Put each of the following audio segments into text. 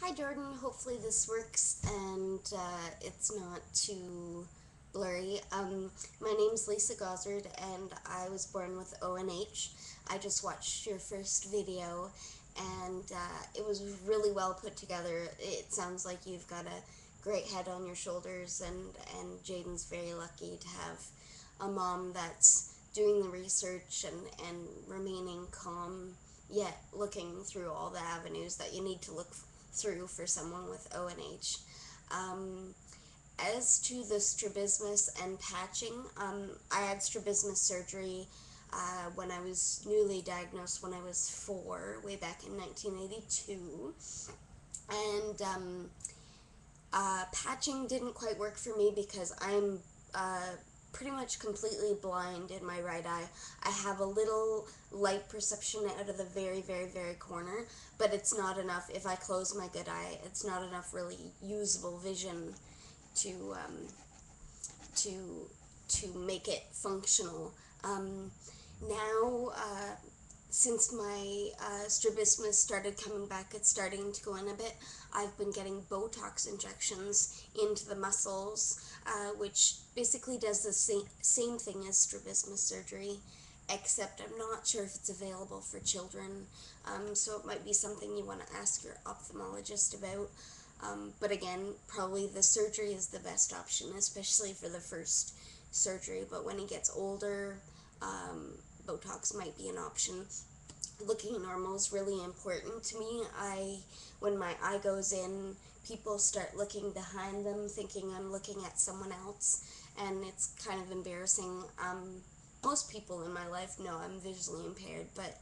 Hi Jordan, hopefully this works and it's not too blurry. My name's Lisa Gozzard and I was born with ONH. I just watched your first video and it was really well put together. It sounds like you've got a great head on your shoulders, and Jaden's very lucky to have a mom that's doing the research and remaining calm yet looking through all the avenues that you need to look through for someone with ONH. Um, as to the strabismus and patching, I had strabismus surgery when I was newly diagnosed when I was 4, way back in 1982. And patching didn't quite work for me because I'm pretty much completely blind in my right eye. I have a little light perception out of the very, very, very corner, but it's not enough. If I close my good eye, it's not enough really usable vision to to to make it functional. Um, now, since my strabismus started coming back, it's starting to go in a bit. I've been getting Botox injections into the muscles, which basically does the same thing as strabismus surgery, except I'm not sure if it's available for children. So it might be something you want to ask your ophthalmologist about. But again, probably the surgery is the best option, especially for the first surgery. But when he gets older, Botox might be an option. Looking normal is really important to me. When my eye goes in, people start looking behind them, thinking I'm looking at someone else, and it's kind of embarrassing. Most people in my life know I'm visually impaired, but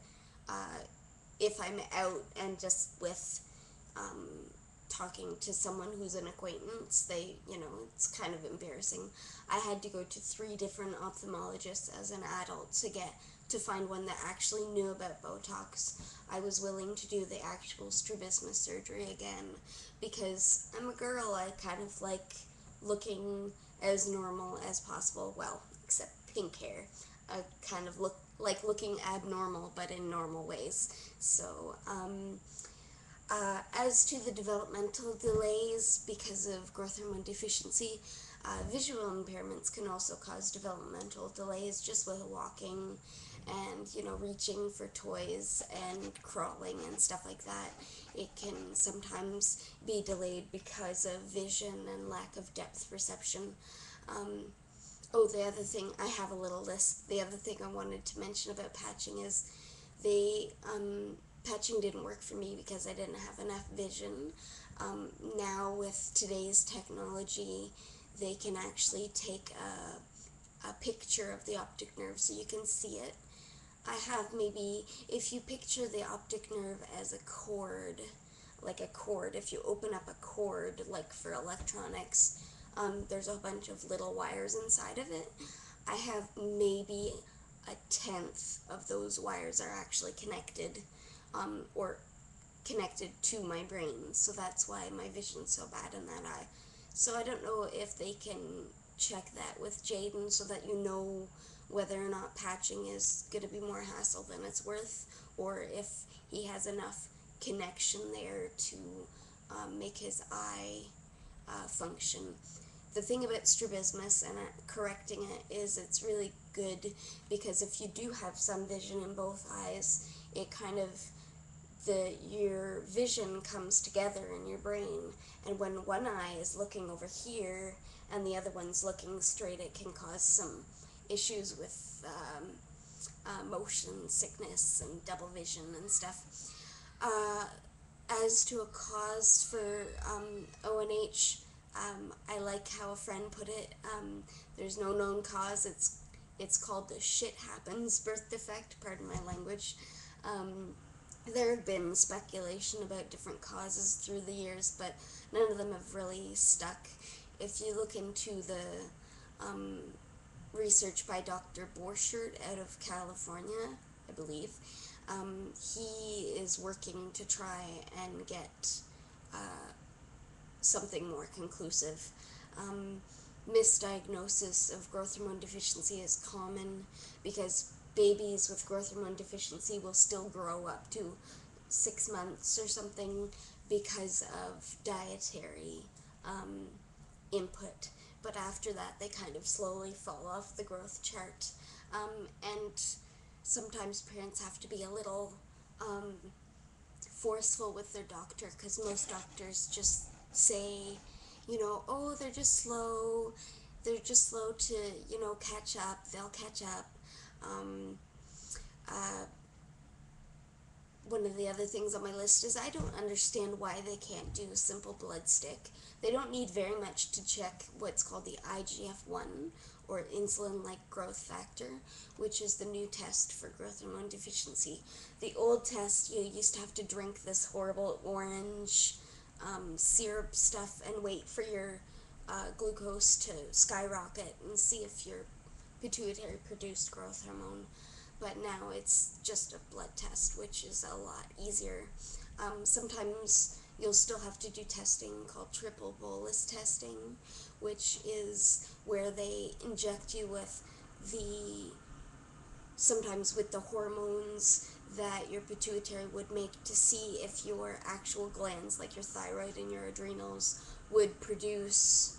if I'm out and just with um, talking to someone who's an acquaintance, it's kind of embarrassing. I had to go to 3 different ophthalmologists as an adult to find one that actually knew about Botox. I was willing to do the actual strabismus surgery again because I'm a girl. I kind of like looking as normal as possible. Well, except pink hair. I kind of look like looking abnormal, but in normal ways. So, as to the developmental delays because of growth hormone deficiency, visual impairments can also cause developmental delays just with walking and, reaching for toys and crawling and stuff like that. It can sometimes be delayed because of vision and lack of depth perception. Um, the other thing, I have a little list. The other thing I wanted to mention about patching is they patching didn't work for me because I didn't have enough vision. Now with today's technology, they can actually take a picture of the optic nerve so you can see it. I have maybe, if you picture the optic nerve as a cord, like a cord, if you open up a cord like for electronics, there's a bunch of little wires inside of it. I have maybe a tenth of those wires are actually connected, or connected to my brain, so that's why my vision's so bad in that eye. So I don't know if they can check that with Jaden so that you know whether or not patching is going to be more hassle than it's worth, or if he has enough connection there to make his eye function. The thing about strabismus and correcting it is it's really good because if you do have some vision in both eyes, it kind of your vision comes together in your brain, and when one eye is looking over here and the other one's looking straight, it can cause some issues with motion sickness and double vision and stuff. Uh, as to a cause for ONH, I like how a friend put it. There's no known cause. It's called the shit happens birth defect. Pardon my language. There have been speculation about different causes through the years, but none of them have really stuck. If you look into the research by Dr. Borchert out of California, I believe, he is working to try and get something more conclusive. Misdiagnosis of growth hormone deficiency is common because babies with growth hormone deficiency will still grow up to 6 months or something because of dietary input. But after that, they kind of slowly fall off the growth chart. And sometimes parents have to be a little forceful with their doctor, because most doctors just say, oh, they're just slow to, catch up, they'll catch up. Um, uh, One of the other things on my list is I don't understand why they can't do a simple blood stick. They don't need very much to check what's called the IGF-1, or insulin-like growth factor, which is the new test for growth hormone deficiency. The old test, you used to have to drink this horrible orange syrup stuff and wait for your glucose to skyrocket and see if your pituitary produced growth hormone. But now it's just a blood test, which is a lot easier. Sometimes you'll still have to do testing called triple bolus testing, which is where they inject you with sometimes with the hormones that your pituitary would make to see if your actual glands, like your thyroid and your adrenals, would produce,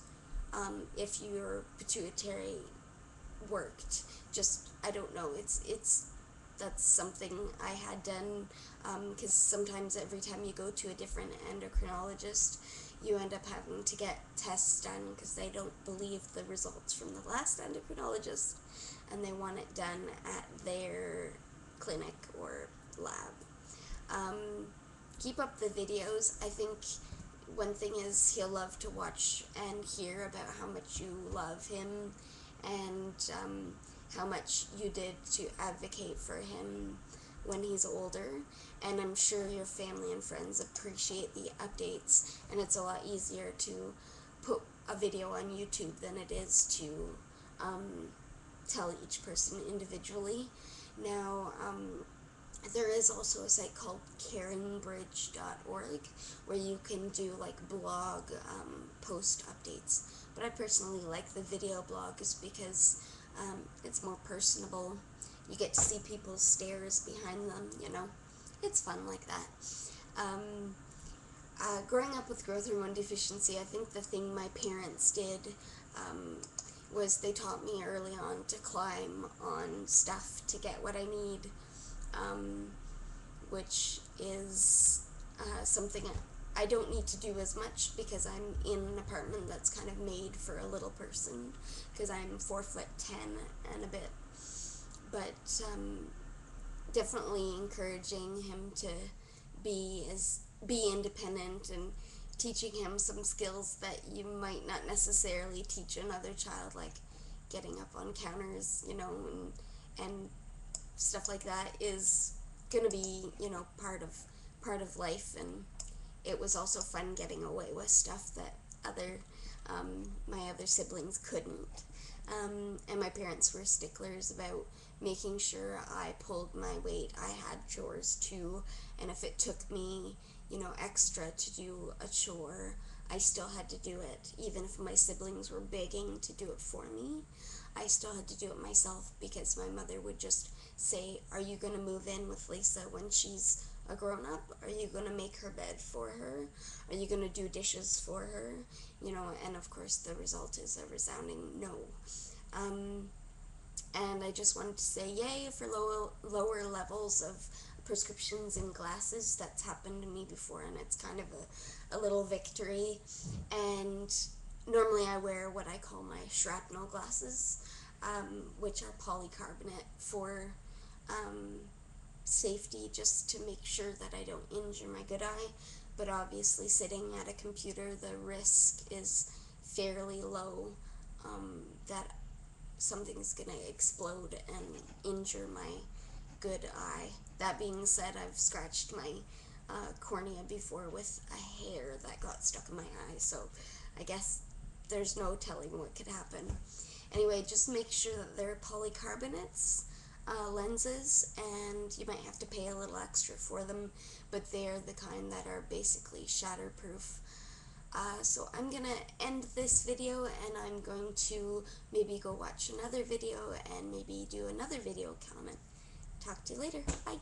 if your pituitary worked. Just, I don't know, that's something I had done, because sometimes every time you go to a different endocrinologist, you end up having to get tests done because they don't believe the results from the last endocrinologist, and they want it done at their clinic or lab. Keep up the videos. I think one thing is he'll love to watch and hear about how much you love him, and how much you did to advocate for him when he's older. And I'm sure your family and friends appreciate the updates, and it's a lot easier to put a video on YouTube than it is to tell each person individually. Now, there is also a site called caringbridge.org where you can do like blog post updates. But I personally like the video blogs because it's more personable. You get to see people's stares behind them, It's fun like that. Growing up with growth hormone deficiency, I think the thing my parents did was they taught me early on to climb on stuff to get what I need, which is something I don't need to do as much because I'm in an apartment that's kind of made for a little person, because I'm 4'10" and a bit. But definitely encouraging him to be independent and teaching him some skills that you might not necessarily teach another child, like getting up on counters, and stuff like that is gonna be, part of life. And it was also fun getting away with stuff that my other siblings couldn't. And my parents were sticklers about making sure I pulled my weight. I had chores too, and if it took me, extra to do a chore, I still had to do it. Even if my siblings were begging to do it for me, I still had to do it myself, because my mother would just say, are you going to move in with Lisa when she's a grown-up? Are you going to make her bed for her? Are you going to do dishes for her? And of course the result is a resounding no. And I just wanted to say yay for lower levels of prescriptions and glasses. That's happened to me before, and it's kind of a little victory. And normally I wear what I call my shrapnel glasses, which are polycarbonate for safety, just to make sure that I don't injure my good eye. But obviously sitting at a computer, the risk is fairly low that something's going to explode and injure my good eye. That being said, I've scratched my cornea before with a hair that got stuck in my eye, so I guess there's no telling what could happen. Anyway, just make sure that they're polycarbonates lenses, and you might have to pay a little extra for them, but they're the kind that are basically shatterproof. So I'm gonna end this video, and I'm going to maybe go watch another video and maybe do another video comment. Talk to you later. Bye.